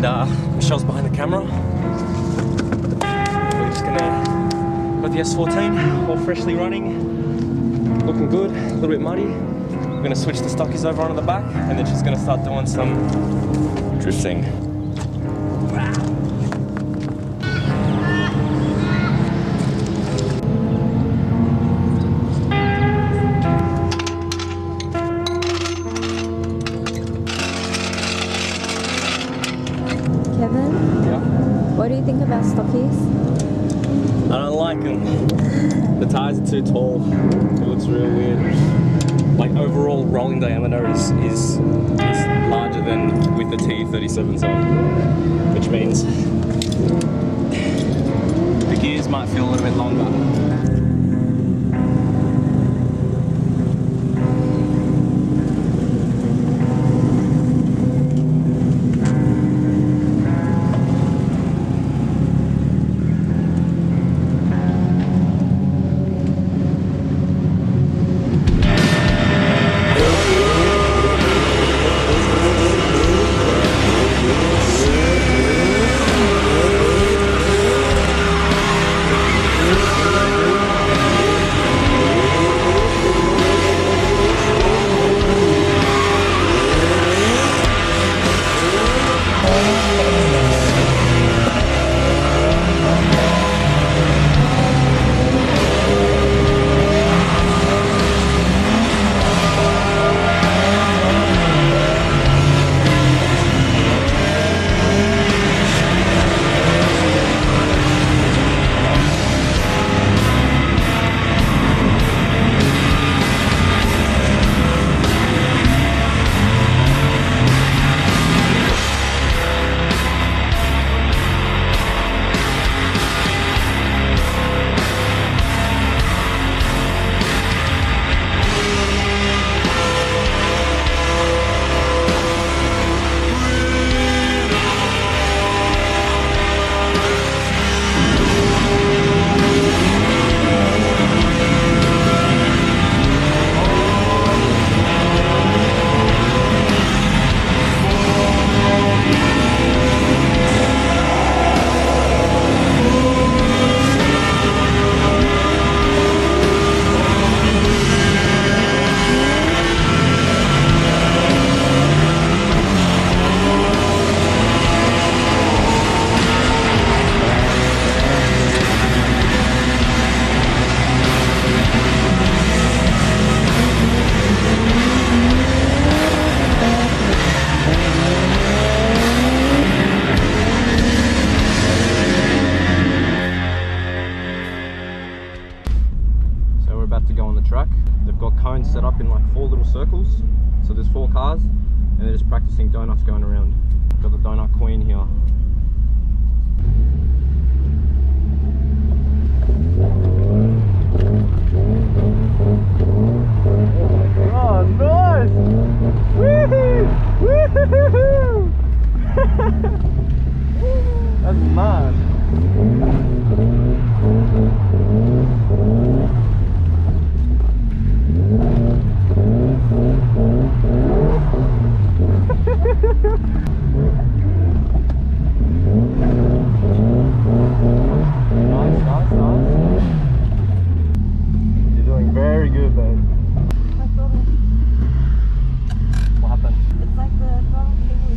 and Michelle's behind the camera. We're just gonna got the S14 all freshly running, looking good, a little bit muddy. We're gonna switch the stockies over onto the back, and then she's gonna start doing some drifting. Kevin, Yeah. what do you think about stockies? I don't like them. The tires are too tall. It looks real weird. Like overall rolling diameter is larger than with the T37s on, which means the gears might feel a little bit longer. They've got cones set up in like 4 little circles, so there's 4 cars, and they're just practicing donuts going around. Got the donut queen here. Oh, nice! Woohoo! Woohoo! That's mad. You're doing very good, babe. What happened? It's like the throttle cable.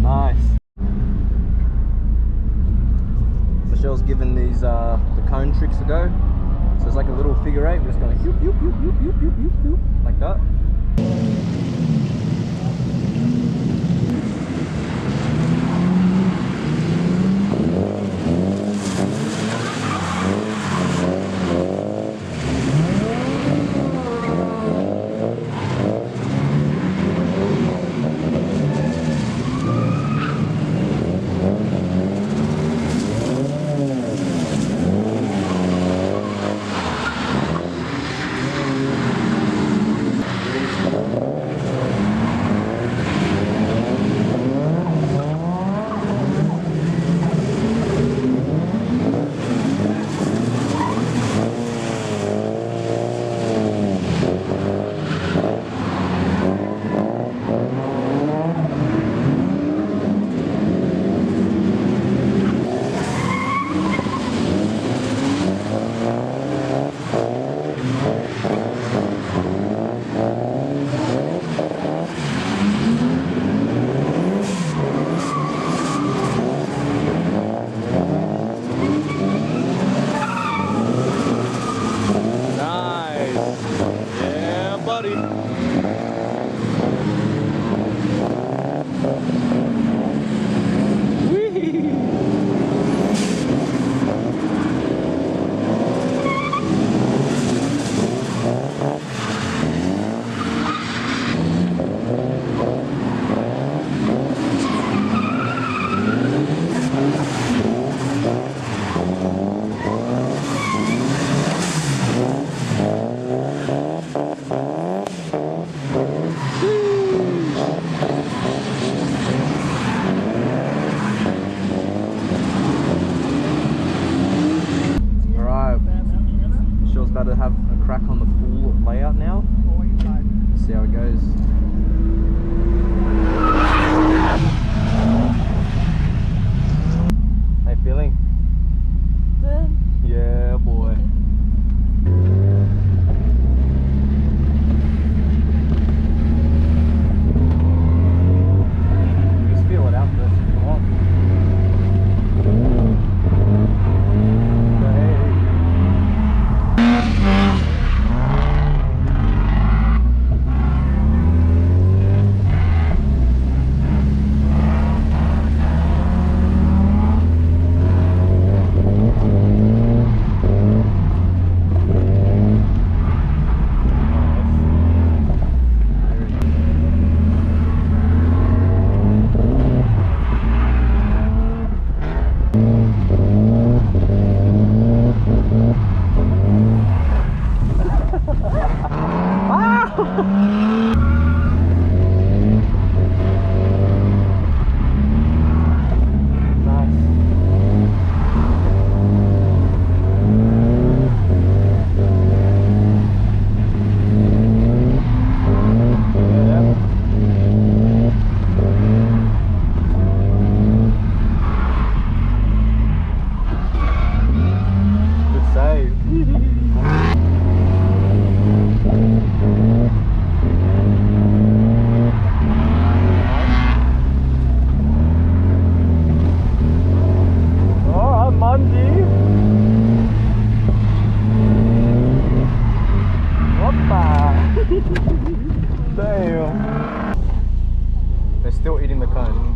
Nice. Michelle's given these the cone tricks a go. So it's like a little figure eight. We're just going yoop, yoop, yoop, yoop, yoop, yoop, yoop, yoop, like that. About to have a crack on the full layout now. See how it goes. How you feeling? Good. Yeah, boy. Just feel it out first if you want. Damn. They're still eating the cone.